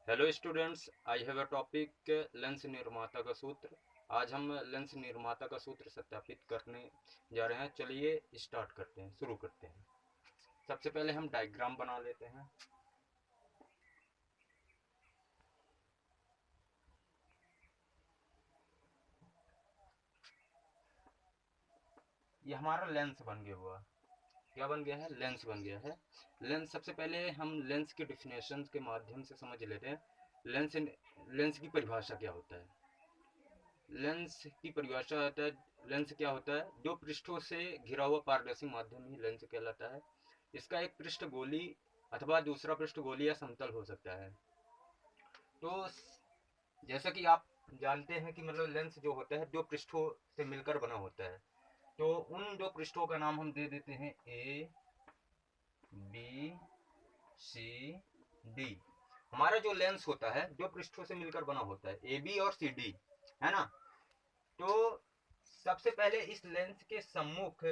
Hello students, I have a topic lens निर्माता का सूत्र। आज हम लेंस निर्माता का सूत्र सत्यापित करने जा रहे हैं। चलिए स्टार्ट करते हैं, शुरू करते हैं। सबसे पहले हम डायग्राम बना लेते हैं। ये हमारा लेंस बन गया हुआ। क्या बन गया है? लेंस बन गया है। लेंस, सबसे पहले हम लेंस के डिफिनेशन के माध्यम से समझ लेते हैं। लेंस लेंस की परिभाषा क्या होता है? लेंस की परिभाषा होता है, लेंस क्या होता है? दो पृष्ठों से घिरा हुआ पारदर्शी माध्यम ही लेंस कहलाता है। इसका एक पृष्ठ गोली अथवा दूसरा पृष्ठ गोली या समतल हो सकता है। तो जैसा कि आप जानते हैं कि मतलब लेंस जो होता है दो पृष्ठों से मिलकर बना होता है। तो उन दो पृष्ठों का नाम हम दे देते हैं ए बी सी डी। हमारा जो लेंस होता है दो पृष्ठों से मिलकर बना होता है, ए बी और सी डी, है ना। तो सबसे पहले इस लेंस के सम्मुख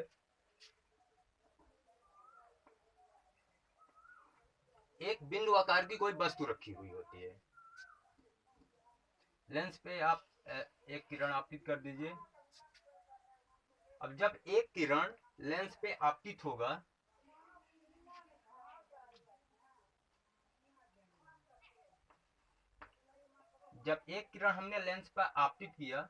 एक बिंदु आकार की कोई वस्तु रखी हुई होती है। लेंस पे आप एक किरण आपतित कर दीजिए। अब जब एक किरण लेंस पे आपतित होगा, जब एक किरण हमने लेंस पर आपतित किया,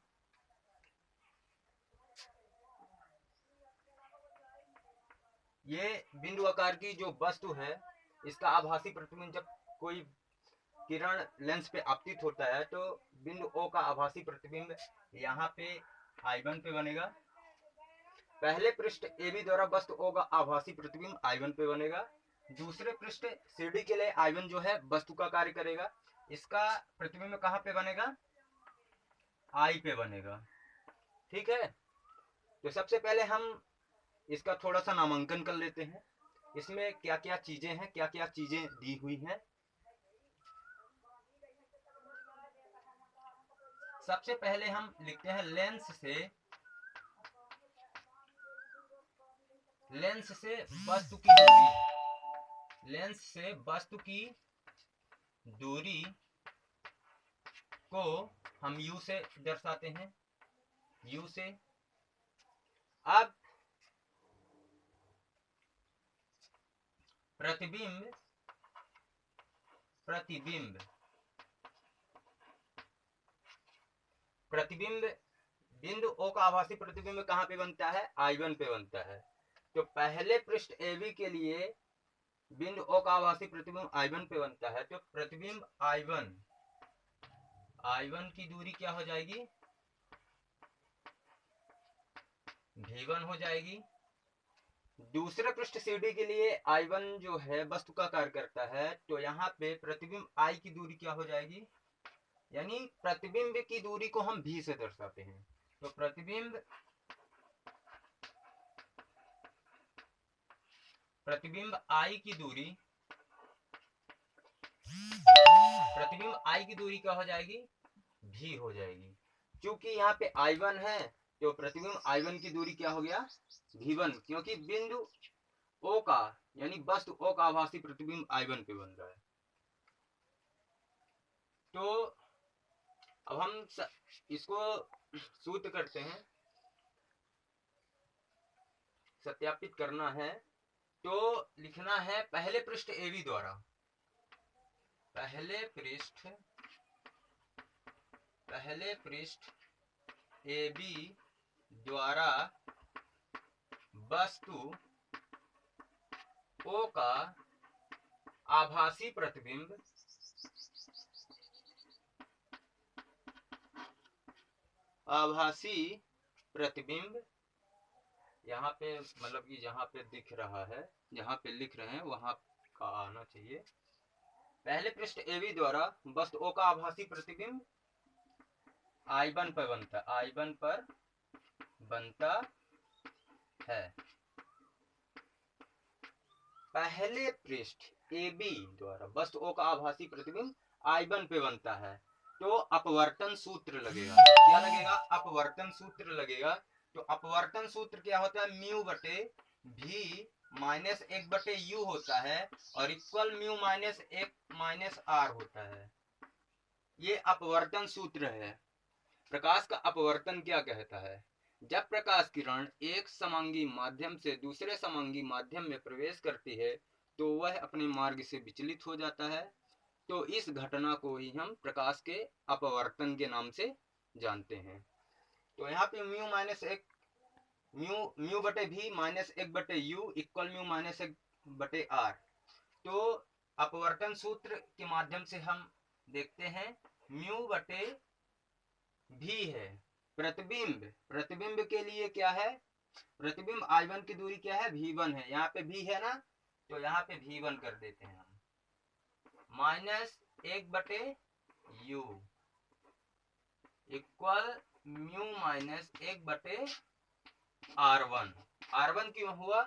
ये बिंदु आकार की जो वस्तु है इसका आभासी प्रतिबिंब, जब कोई किरण लेंस पे आपतित होता है तो बिंदु O का आभासी प्रतिबिंब यहाँ पे I1 पे बनेगा। पहले पृष्ठ AB द्वारा वस्तु O का आभासी प्रतिबिंब I1 पे बनेगा। दूसरे पृष्ठ CD के लिए I1 जो है वस्तु का कार्य करेगा। इसका प्रतिबिंब कहाँ पे बनेगा? I पे बनेगा। ठीक है। तो सबसे पहले हम इसका थोड़ा सा नामांकन कर लेते हैं। इसमें क्या क्या चीजें हैं, क्या क्या चीजें दी हुई हैं। सबसे पहले हम लिखते हैं लेंस से वस्तु की दूरी। लेंस से वस्तु की दूरी को हम U से दर्शाते हैं, U से। अब प्रतिबिंब बिंदु O का आभासी प्रतिबिंब कहाँ पे बनता है? I1 पे बनता है। तो पहले पृष्ठ AB के लिए बिंदु O का आभासी प्रतिबिंब I1 पे बनता है। तो प्रतिबिंब I1 की दूरी क्या हो जाएगी? V1 हो जाएगी। दूसरे पृष्ठ CD के लिए I1 जो है वस्तु का कार्य करता है, तो यहाँ पे प्रतिबिंब I की दूरी क्या हो जाएगी? यानी प्रतिबिंब की दूरी को हम V से दर्शाते हैं। तो प्रतिबिंब I की दूरी, क्या हो जाएगी? V हो जाएगी। क्योंकि यहाँ पे I1 है तो प्रतिबिंब I1 की दूरी क्या हो गया? V1, क्योंकि बिंदु O का यानी वस्तु O का आभासी प्रतिबिंब I1 पे बन रहा है। तो अब हम इसको सूत्र करते हैं, सत्यापित करना है। तो लिखना है पहले पृष्ठ AB द्वारा, पहले पृष्ठ AB द्वारा वस्तु O का आभासी प्रतिबिंब यहाँ पे मतलब कि जहाँ पे दिख रहा है, जहाँ पे लिख रहे हैं वहां का आना चाहिए। पहले पृष्ठ AB द्वारा वस्तु O का आभासी प्रतिबिंब I1 पर बनता है। पहले पृष्ठ AB द्वारा वस्तु O का आभासी प्रतिबिंब I1 पे बनता है, तो अपवर्तन सूत्र लगेगा। क्या लगेगा? अपवर्तन सूत्र लगेगा। तो अपवर्तन सूत्र क्या होता है? म्यू बटे V माइनस 1 बटे U होता है और equal mu minus 1 minus R होता है। ये अपवर्तन सूत्र है। प्रकाश का अपवर्तन क्या कहता है? जब प्रकाश किरण एक समांगी माध्यम से दूसरे समांगी माध्यम में प्रवेश करती है तो वह अपने मार्ग से विचलित हो जाता है। तो इस घटना को ही हम प्रकाश के अपवर्तन के नाम से जानते हैं। तो यहाँ पे म्यू माइनस एक म्यू बटे भी माइनस एक बटे यू इक्वल म्यू माइनस एक बटे आर। तो अपवर्तन सूत्र के माध्यम से हम देखते हैं म्यू बटे भी है प्रतिबिंब। प्रतिबिंब के लिए क्या है? प्रतिबिंब I1 की दूरी क्या है? V1 है। यहाँ पे V है ना, तो यहाँ पे V1 कर देते हैं हम। माइनस एक बटे यू इक्वल म्यू माइनस एक बटे R1। R1 क्यों हुआ?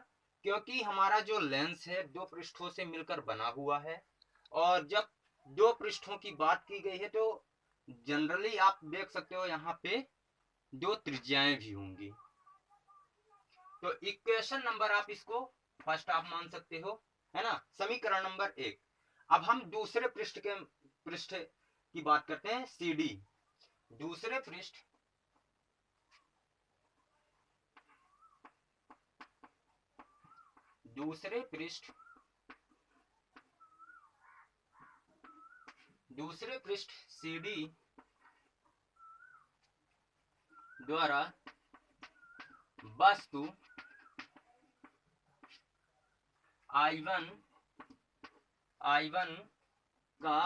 क्योंकि हमारा जो लेंस है दो पृष्ठों से मिलकर बना हुआ है, और जब दो पृष्ठों की बात की गई है तो जनरली आप देख सकते हो यहाँ पे दो त्रिज्याएं भी होंगी। तो इक्वेशन नंबर आप इसको फर्स्ट आप मान सकते हो, है ना, समीकरण नंबर 1। अब हम दूसरे पृष्ठ की बात करते हैं, CD। दूसरे पृष्ठ CD द्वारा वस्तु I1 का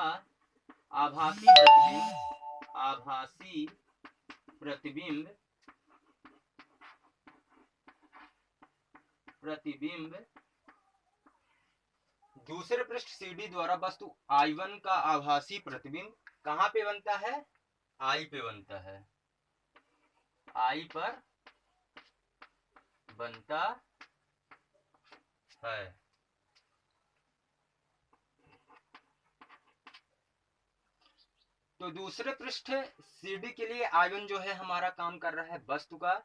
आभासी प्रतिबिंब दूसरे पृष्ठ CD द्वारा वस्तु I1 का आभासी प्रतिबिंब कहां पे बनता है? I पे बनता है। I पर बनता है। तो दूसरे पृष्ठ CD के लिए I1 जो है हमारा काम कर रहा है वस्तु का।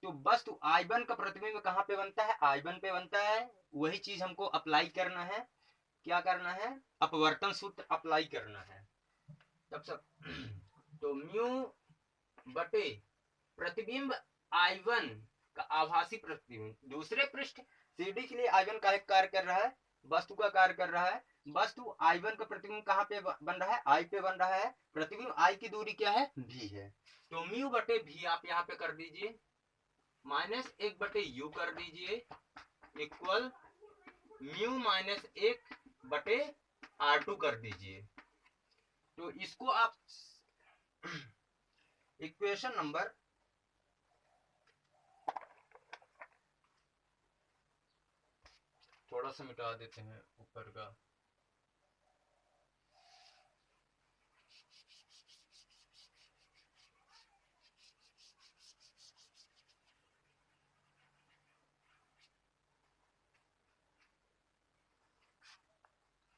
तो वस्तु I1 का प्रतिबिंब कहां पे बनता है? I1 पे बनता है। वही चीज हमको अप्लाई करना है। क्या करना है? अपवर्तन सूत्र अप्लाई करना है। तब सब तो म्यू बटे प्रतिबिंब I1 का आभासी प्रतिबिंब दूसरे पृष्ठ CD के लिए I1 का एक कार्य कर रहा है, वस्तु का कार्य कर रहा है। वस्तु I1 का प्रतिबिंब कहां पे बन रहा है? I पे बन रहा है। प्रतिबिंब I की दूरी क्या है? V है। तो म्यू बटे भी आप यहाँ पे कर दीजिए, माइनस एक बटे यू कर दीजिए इक्वल म्यू माइनस एक बटे R2 कर दीजिए। तो इसको आप इक्वेशन नंबर थोड़ा सा मिटा देते हैं ऊपर का।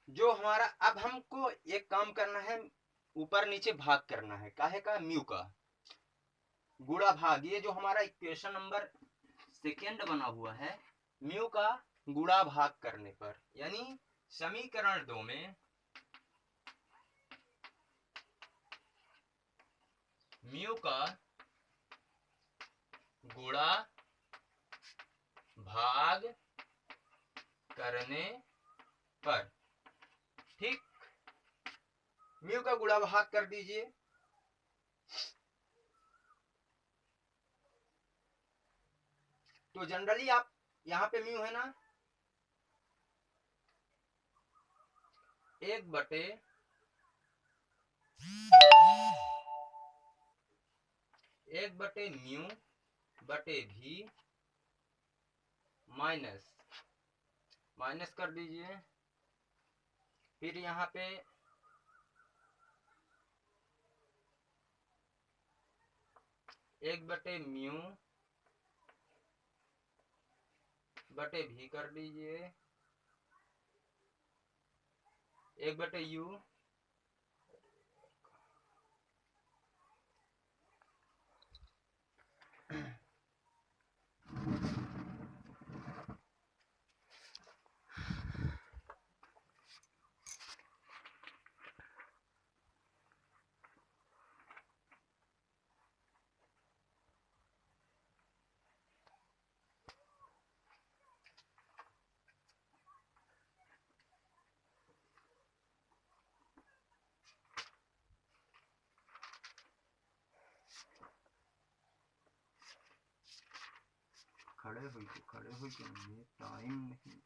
जो हमारा अब हमको एक काम करना है, ऊपर नीचे भाग करना है। काहे का? म्यू का गुणा भाग। ये जो हमारा इक्वेशन नंबर सेकेंड बना हुआ है, म्यू का गुणा भाग करने पर, यानी समीकरण 2 में म्यू का गुणा भाग करने पर, ठीक, म्यू का गुणा भाग कर दीजिए। तो जनरली आप यहाँ पे म्यू है ना, एक बटे म्यू बटे भी माइनस कर दीजिए। फिर यहाँ पे एक बटे म्यू बटे भी कर दीजिए, एक बटे यू खड़े हुई जाएंगे, टाइम नहीं।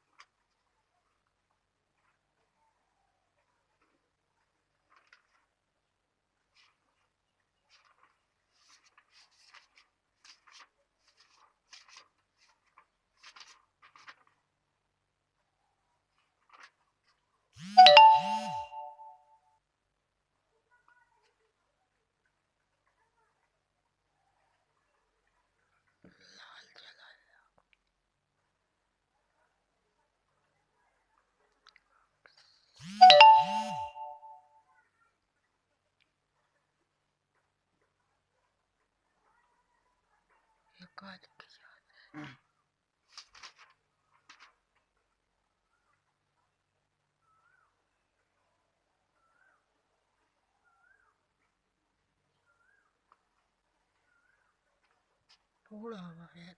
पूरा हवा है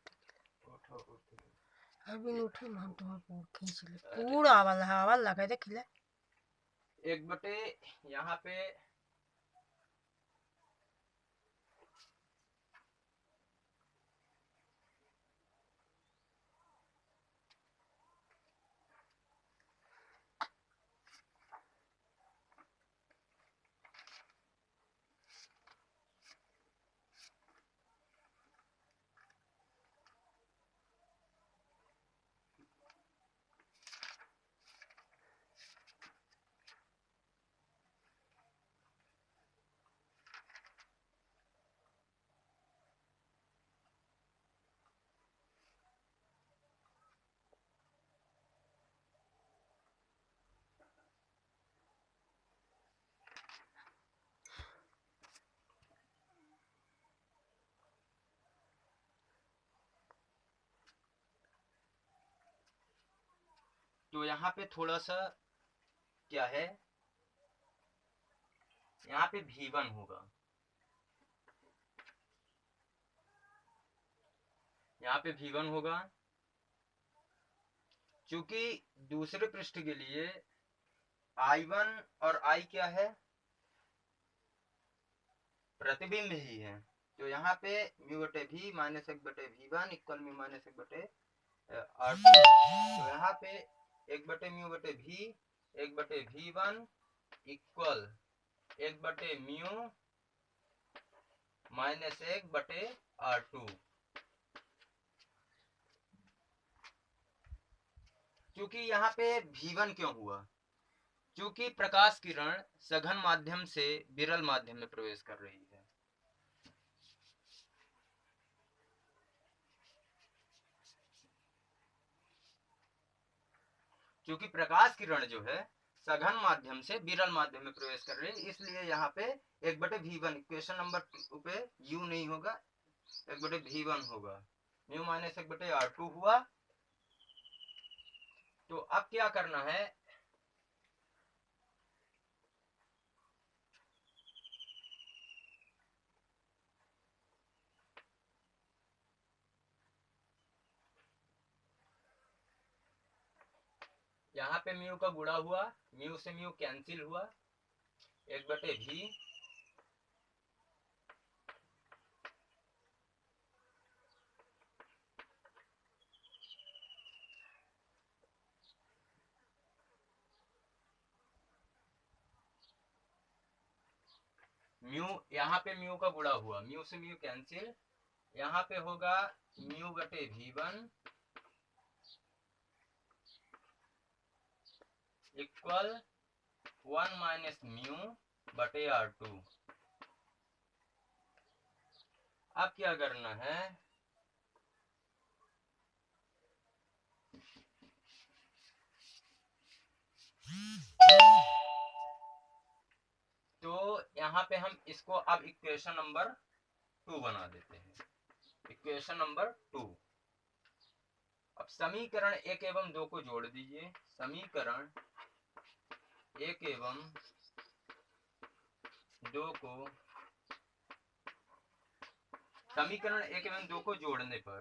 उठो। अभी उठे हम तुम्हारा खींच ले पूरा हवा लगा देखिले 1 बटे यहाँ पे तो यहाँ पे थोड़ा सा क्या है, यहाँ पे V1 होगा, यहाँ पे V1 होगा, क्योंकि दूसरे पृष्ठ के लिए I1 और I क्या है, प्रतिबिंब ही है। तो यहाँ पे म्यू बटे V minus 1/V1 equal mu minus 1/R2। तो यहाँ पे 1/μ/V 1/V1 equal 1/μ minus 1/R2। क्योंकि यहाँ पे V1 क्यों हुआ, क्योंकि प्रकाश किरण सघन माध्यम से विरल माध्यम में प्रवेश कर रही है। क्योंकि प्रकाश किरण जो है सघन माध्यम से विरल माध्यम में प्रवेश कर रही है, इसलिए यहाँ पे 1/V1 इक्वेशन नंबर 2 पे U नहीं होगा, 1/V1 होगा, म्यू माइनस 1/R2 हुआ। तो अब क्या करना है, यहाँ पे म्यू का गुणा हुआ, म्यू से म्यू कैंसिल हुआ, 1/V म्यू, यहाँ पे म्यू का गुणा हुआ, म्यू से म्यू कैंसिल, यहाँ पे होगा μ/V1 इक्वल 1 माइनस μ/R2। अब क्या करना है, तो यहाँ पे हम इसको अब इक्वेशन नंबर 2 बना देते हैं, इक्वेशन नंबर 2। अब समीकरण 1 एवं 2 को जोड़ दीजिए, समीकरण 1 एवं 2 को, समीकरण 1 एवं 2 को जोड़ने पर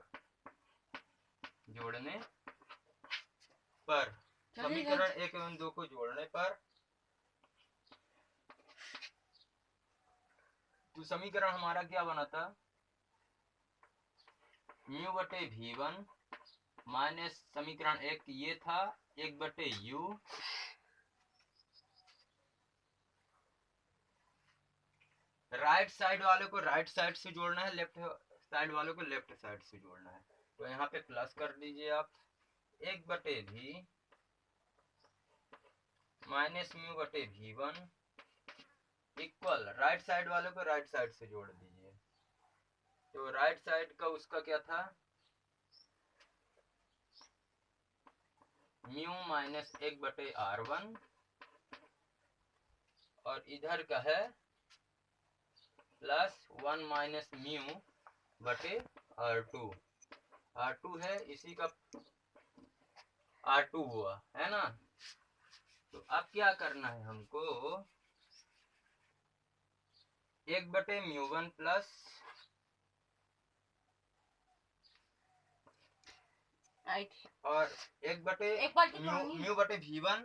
समीकरण 1 एवं 2 को जोड़ने पर तो समीकरण हमारा क्या बना था, म्यू बटे v1 माइनस समीकरण एक ये था 1/u राइट साइड वाले को राइट साइड से जोड़ना है, लेफ्ट साइड वाले को लेफ्ट साइड से जोड़ना है। तो यहाँ पे प्लस कर दीजिए आप 1/v माइनस म्यू बटे v1 इक्वल राइट साइड वाले को राइट साइड से जोड़ दीजिए। तो राइट साइड का उसका क्या था म्यू माइनस 1/r1 और इधर का है प्लस 1 माइनस म्यू बटे r2। r2 है इसी का r2 हुआ है ना। तो अब क्या करना है हमको 1/μ1 प्लस और 1/म्यू म्यू बटे v1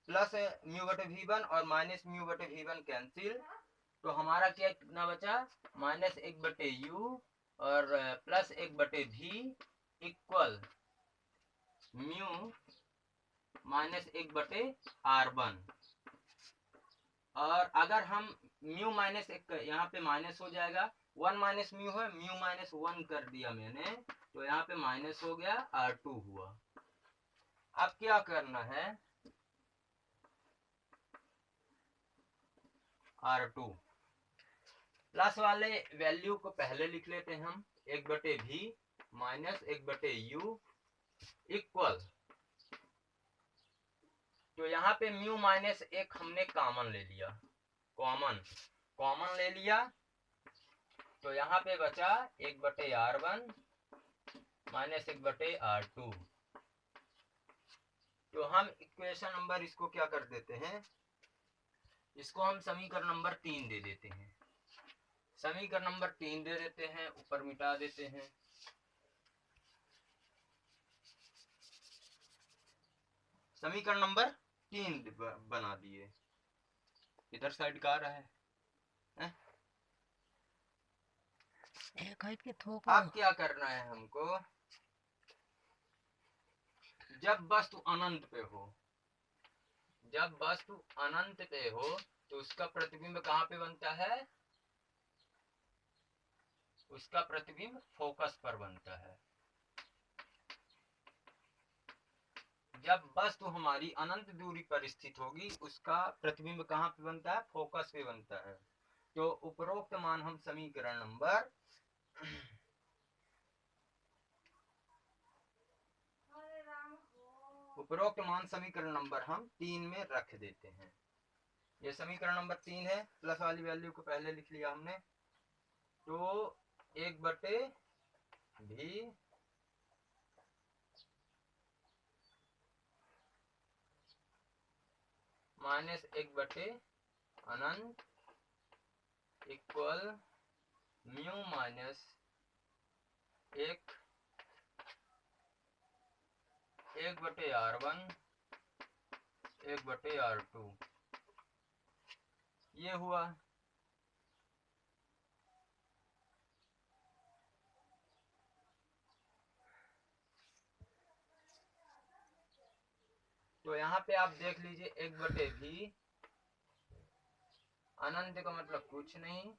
प्लस म्यू बटे v1 और माइनस म्यू बटे v1 कैंसिल। तो हमारा क्या कितना बचा माइनस 1/u और plus 1/v equal mu minus 1/r1। और अगर हम म्यू माइनस एक यहाँ पे माइनस हो जाएगा 1 माइनस म्यू है म्यू माइनस 1 कर दिया मैंने तो यहाँ पे माइनस हो गया r2 हुआ। अब क्या करना है r2 प्लस वाले वैल्यू को पहले लिख लेते हैं हम 1/v माइनस 1/u इक्वल। तो यहाँ पे म्यू माइनस एक हमने कॉमन ले लिया कॉमन ले लिया तो यहाँ पे बचा 1/r1 माइनस 1/r2। तो हम इक्वेशन नंबर इसको क्या कर देते हैं इसको हम समीकरण नंबर 3 दे देते हैं। समीकरण नंबर 3 दे देते हैं ऊपर मिटा देते हैं। समीकरण नंबर 3 बना दिए इधर साइड का आ रहा है। अब क्या करना है हमको जब वस्तु अनंत पे हो तो उसका प्रतिबिंब कहाँ पे बनता है उसका प्रतिबिंब फोकस पर बनता है। जब वस्तु हमारी अनंत दूरी पर स्थित होगी उसका प्रतिबिंब कहाँ पे बनता है फोकस पे बनता है। तो उपरोक्त मान हम समीकरण नंबर समीकरण नंबर हम 3 में रख देते हैं। ये समीकरण नंबर 3 है प्लस वाली वैल्यू को पहले लिख लिया हमने। तो 1/v माइनस 1/अनंत equal mu minus 1/r1 1/r2 ये हुआ। तो यहाँ पे आप देख लीजिए 1/v अनंत का मतलब कुछ नहीं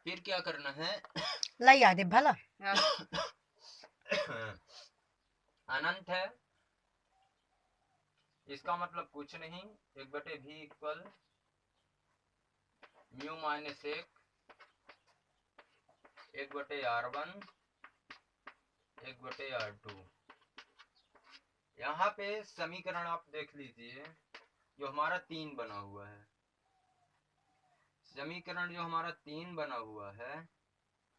फिर क्या करना है लाई आदे भला अनंत है इसका मतलब कुछ नहीं 1/v equal mu minus 1/r1 1/r2। यहाँ पे समीकरण आप देख लीजिए जो हमारा 3 बना हुआ है। समीकरण जो हमारा 3 बना हुआ है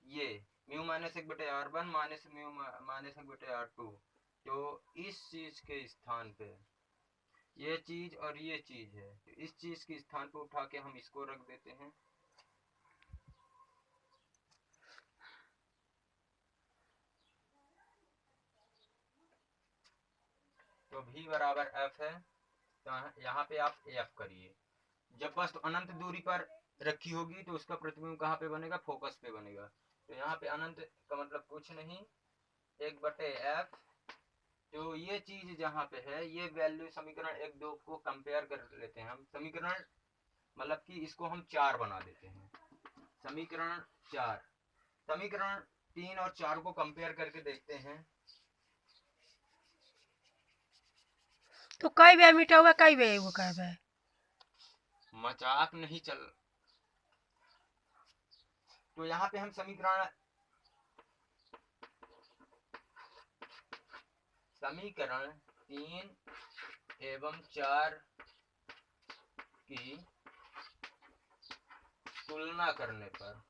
ये mu minus 1/r1 minus mu minus 1/r2। तो इस चीज के स्थान पे ये चीज और ये चीज है तो इस चीज के स्थान पे उठा के हम इसको रख देते हैं। तो v बराबर f है, तो यहाँ पे आप f करिए। जब वस्तु अनंत दूरी पर रखी होगी तो उसका प्रतिबिंब कहाँ पे बनेगा, फोकस पे बनेगा। तो यहाँ पे अनंत का मतलब कुछ नहीं, 1/f। तो ये चीज जहाँ पे है, ये वैल्यू समीकरण 1-2 को कंपेयर कर लेते हैं हम। समीकरण मतलब कि इसको हम 4 बना देते हैं, समीकरण 4। समीकरण 3 और 4 को कंपेयर करके देखते हैं। तो कई बार मीठा हुआ, कई बार वो कह है मजाक नहीं चल। तो यहाँ पे हम समीकरण 3 एवं 4 की तुलना करने पर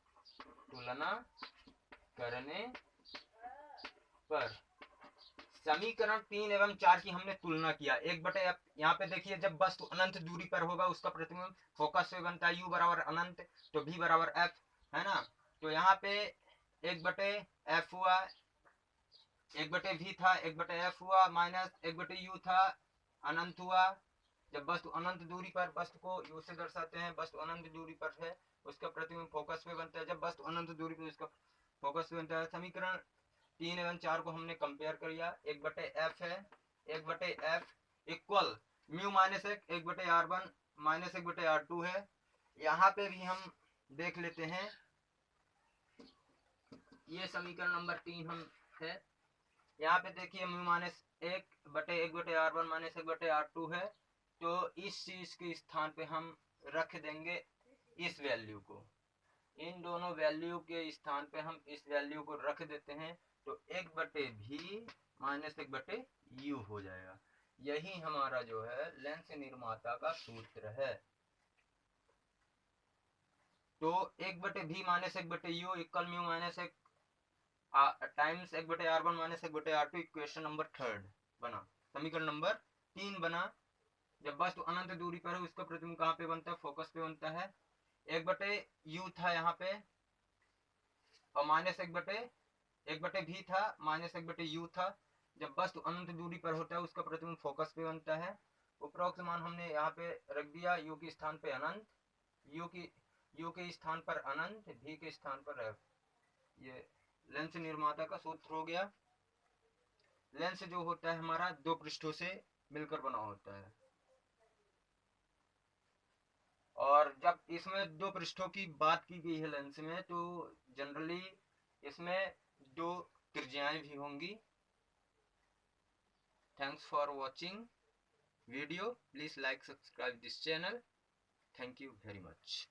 समीकरण 3 एवं 4 की हमने तुलना किया। 1/f, यहाँ पे देखिए जब वस्तु अनंत दूरी पर होगा उसका प्रतिबिंब फोकस पे बनता है, u बराबर अनंत, तो v बराबर f है ना। तो यहाँ पे 1/f हुआ, 1/v था, 1/f हुआ, माइनस 1/u था, अनंत हुआ। जब वस्तु अनंत दूरी पर, वस्तु को u से दर्शाते हैं, वस्तु अनंत दूरी पर है उसका प्रतिबिंब फोकस पे बनता है। जब वस्तु अनंत दूरी पर उसका फोकस पे बनता है। समीकरण 3 एवं 4 को हमने कंपेयर कर लिया। 1/f है, 1/f equal mu minus 1/r1 minus 1/r2 है। यहाँ पे भी हम देख लेते हैं, ये समीकरण नंबर 3 हम है। यहाँ पे देखिए mu minus 1/1/r1 minus 1/r2 है। तो इस चीज के स्थान पे हम रख देंगे इस वैल्यू को, इन दोनों वैल्यू के स्थान पे हम इस वैल्यू को रख देते हैं। तो 1/v माइनस 1/u हो जाएगा। यही हमारा जो है लेंस निर्माता का सूत्र है। तो 1/v minus 1/u equal mu minus 1 times 1/r1 minus 1/r2, equation number 3 बना, समीकरण नंबर 3 बना। जब वस्तु अनंत दूरी पर है उसका प्रतिबिंब कहाँ पे बनता है, फोकस पे बनता है। 1/u था यहाँ पे, और माइनस 1/v था, माइनस 1/u था। जब वस्तु अनंत दूरी पर होता है उसका प्रतिबिंब फोकस पे बनता है। उपरोक्त मान हमने यहाँ पे रख दिया, u के स्थान पे अनंत, u के स्थान पर अनंत, v के स्थान पर f। ये लेंस निर्माता का सूत्र हो गया। लेंस जो होता है हमारा दो पृष्ठों से मिलकर बना होता है, और जब इसमें दो पृष्ठों की बात की गई है लेंस में, तो जनरली इसमें दो त्रिज्याएं भी होंगी। Thanks for watching video, please like subscribe this channel, thank you very much.